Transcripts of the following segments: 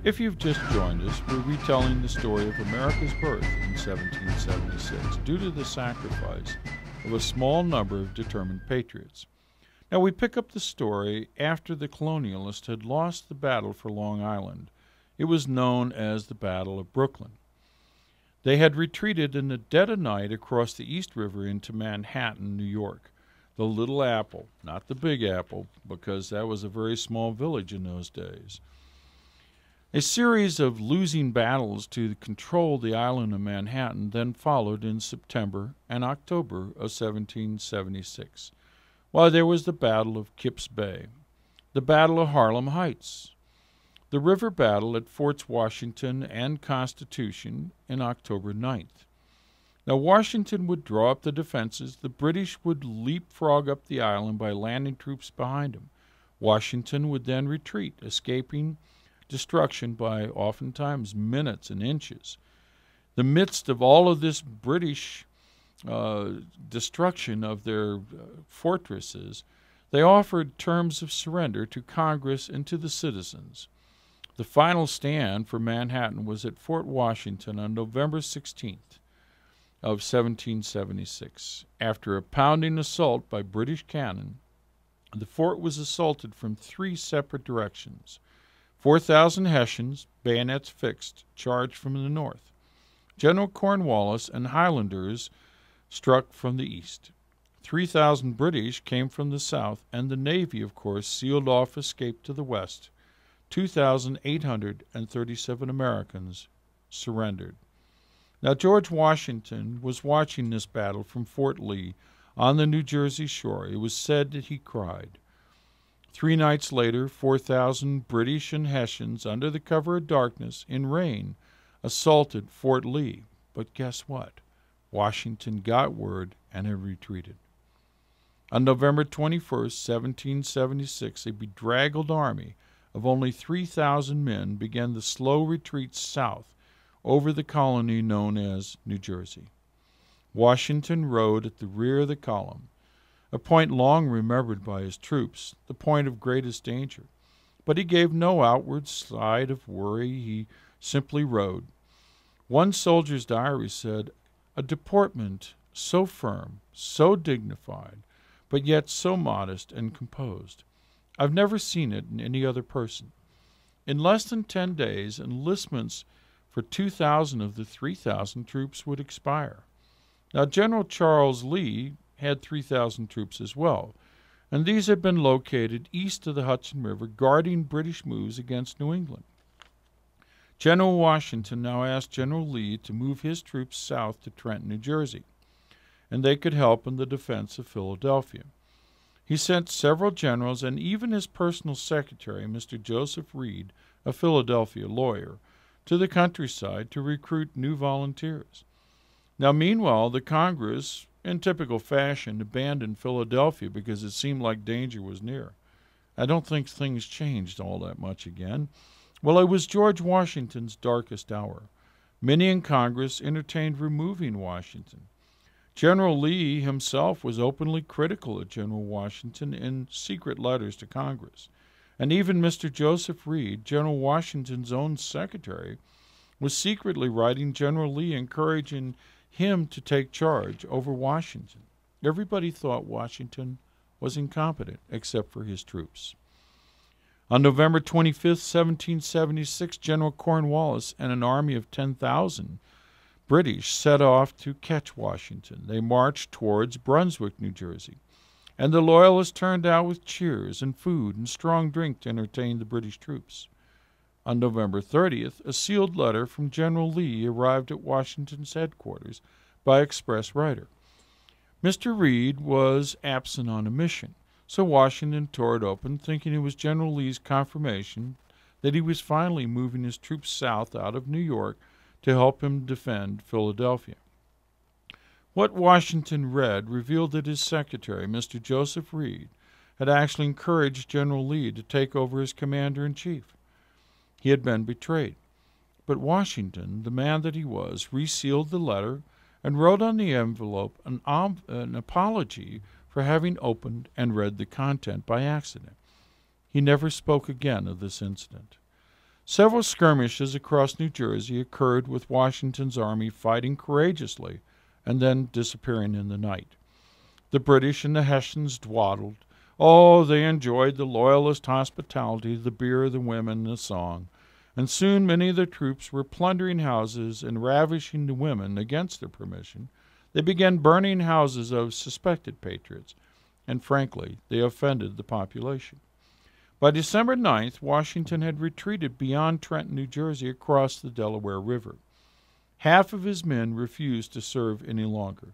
If you've just joined us, we're retelling the story of America's birth in 1776 due to the sacrifice of a small number of determined patriots. Now, we pick up the story after the colonialists had lost the battle for Long Island. It was known as the Battle of Brooklyn. They had retreated in the dead of night across the East River into Manhattan, New York, the Little Apple, not the Big Apple, because that was a very small village in those days. A series of losing battles to control the island of Manhattan then followed in September and October of 1776, while there was the Battle of Kip's Bay, the Battle of Harlem Heights, the river battle at Forts Washington and Constitution in October 9th. Now, Washington would draw up the defenses. The British would leapfrog up the island by landing troops behind him. Washington would then retreat, escaping destruction by oftentimes minutes and inches. The midst of all of this British destruction of their fortresses, they offered terms of surrender to Congress and to the citizens. The final stand for Manhattan was at Fort Washington on November 16th of 1776. After a pounding assault by British cannon, the fort was assaulted from three separate directions. 4,000 Hessians, bayonets fixed, charged from the north. General Cornwallis and Highlanders struck from the east. 3,000 British came from the south, and the Navy, of course, sealed off escape to the west. 2,837 Americans surrendered. Now, George Washington was watching this battle from Fort Lee on the New Jersey shore. It was said that he cried. 3 nights later, 4,000 British and Hessians, under the cover of darkness, in rain, assaulted Fort Lee. But guess what? Washington got word and had retreated. On November 21st, 1776, a bedraggled army of only 3,000 men began the slow retreat south over the colony known as New Jersey. Washington rode at the rear of the column, a point long remembered by his troops, the point of greatest danger. But he gave no outward sign of worry. He simply rode. One soldier's diary said, "A deportment so firm, so dignified, but yet so modest and composed. I've never seen it in any other person." In less than 10 days, enlistments for 2,000 of the 3,000 troops would expire. Now, General Charles Lee had 3,000 troops as well, and these had been located east of the Hudson River, guarding British moves against New England. General Washington now asked General Lee to move his troops south to Trenton, New Jersey, and they could help in the defense of Philadelphia. He sent several generals and even his personal secretary, Mr. Joseph Reed, a Philadelphia lawyer, to the countryside to recruit new volunteers. Now, meanwhile, the Congress, in typical fashion, abandoned Philadelphia because it seemed like danger was near. I don't think things changed all that much again. Well, it was George Washington's darkest hour. Many in Congress entertained removing Washington. General Lee himself was openly critical of General Washington in secret letters to Congress. And even Mr. Joseph Reed, General Washington's own secretary, was secretly writing General Lee encouraging him to take charge over Washington. Everybody thought Washington was incompetent, except for his troops. On November 25th, 1776, General Cornwallis and an army of 10,000 British set off to catch Washington. They marched towards Brunswick, New Jersey, and the Loyalists turned out with cheers and food and strong drink to entertain the British troops. On November 30th, a sealed letter from General Lee arrived at Washington's headquarters by express rider. Mr. Reed was absent on a mission, so Washington tore it open, thinking it was General Lee's confirmation that he was finally moving his troops south out of New York to help him defend Philadelphia. What Washington read revealed that his secretary, Mr. Joseph Reed, had actually encouraged General Lee to take over as commander-in-chief. He had been betrayed. But Washington, the man that he was, resealed the letter and wrote on the envelope an apology for having opened and read the content by accident. He never spoke again of this incident. Several skirmishes across New Jersey occurred with Washington's army fighting courageously and then disappearing in the night. The British and the Hessians dawdled. Oh, they enjoyed the Loyalist hospitality, the beer, the women, the song. And soon many of the troops were plundering houses and ravishing the women against their permission. They began burning houses of suspected patriots, and frankly, they offended the population. By December 9th, Washington had retreated beyond Trenton, New Jersey, across the Delaware River. Half of his men refused to serve any longer,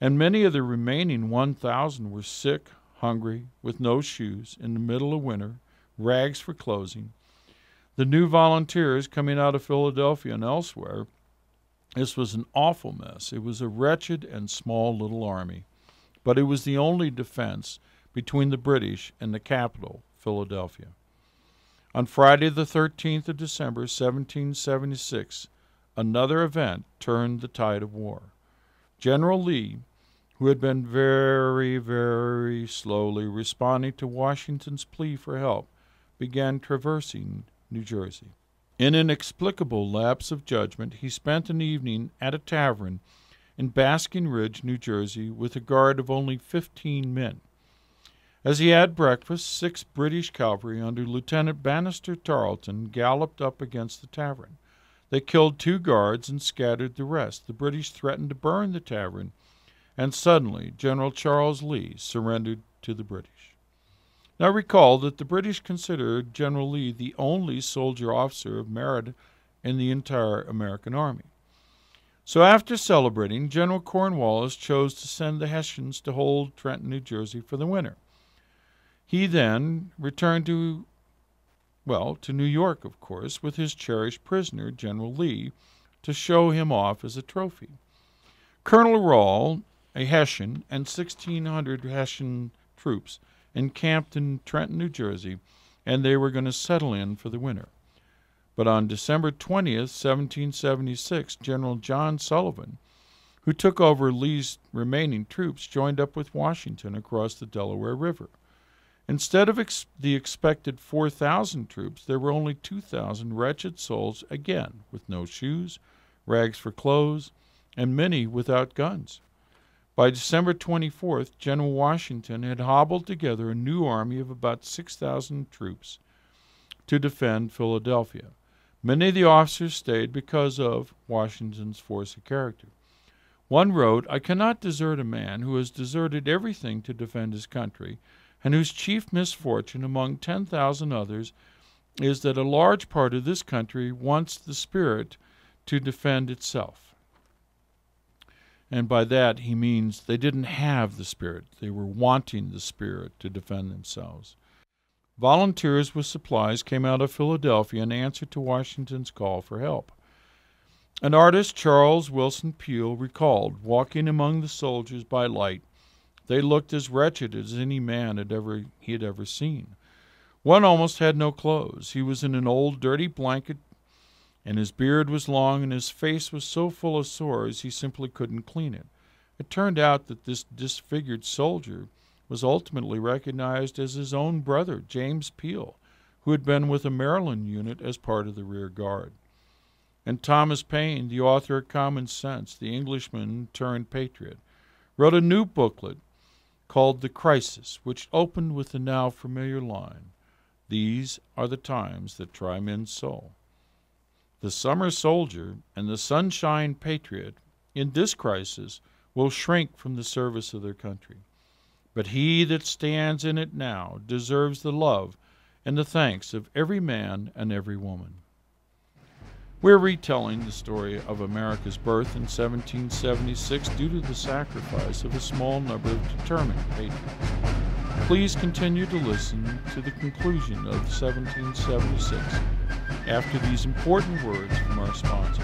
and many of the remaining 1,000 were sick, hungry, with no shoes, in the middle of winter, rags for clothing. The new volunteers coming out of Philadelphia and elsewhere, this was an awful mess. It was a wretched and small little army, but it was the only defense between the British and the capital, Philadelphia. On Friday the 13th of December, 1776, another event turned the tide of war. General Lee, who had been very, very slowly responding to Washington's plea for help, began traversing New Jersey. In an inexplicable lapse of judgment, he spent an evening at a tavern in Basking Ridge, New Jersey, with a guard of only 15 men. As he had breakfast, 6 British cavalry under Lieutenant Bannister Tarleton galloped up against the tavern. They killed 2 guards and scattered the rest. The British threatened to burn the tavern, and suddenly General Charles Lee surrendered to the British. Now recall that the British considered General Lee the only soldier officer of merit in the entire American army. So after celebrating, General Cornwallis chose to send the Hessians to hold Trenton, New Jersey for the winter. He then returned to New York, of course, with his cherished prisoner, General Lee, to show him off as a trophy. Colonel Rahl, a Hessian, and 1,600 Hessian troops encamped in Trenton, New Jersey, and they were going to settle in for the winter. But on December 20th, 1776, General John Sullivan, who took over Lee's remaining troops, joined up with Washington across the Delaware River. Instead of the expected 4,000 troops, there were only 2,000 wretched souls, again, with no shoes, rags for clothes, and many without guns. By December 24th, General Washington had hobbled together a new army of about 6,000 troops to defend Philadelphia. Many of the officers stayed because of Washington's force of character. One wrote, "I cannot desert a man who has deserted everything to defend his country, and whose chief misfortune among 10,000 others is that a large part of this country wants the spirit to defend itself." And by that he means they didn't have the spirit. They were wanting the spirit to defend themselves. Volunteers with supplies came out of Philadelphia in answer to Washington's call for help. An artist, Charles Wilson Peale, recalled, walking among the soldiers by light, they looked as wretched as any man he had ever seen. One almost had no clothes. He was in an old dirty blanket, and his beard was long, and his face was so full of sores he simply couldn't clean it. It turned out that this disfigured soldier was ultimately recognized as his own brother, James Peale, who had been with a Maryland unit as part of the rear guard. And Thomas Paine, the author of Common Sense, the Englishman turned patriot, wrote a new booklet called The Crisis, which opened with the now familiar line, "These are the times that try men's soul." The summer soldier and the sunshine patriot in this crisis will shrink from the service of their country. But he that stands in it now deserves the love and the thanks of every man and every woman. We're retelling the story of America's birth in 1776 due to the sacrifice of a small number of determined patriots. Please continue to listen to the conclusion of 1776 after these important words from our sponsor.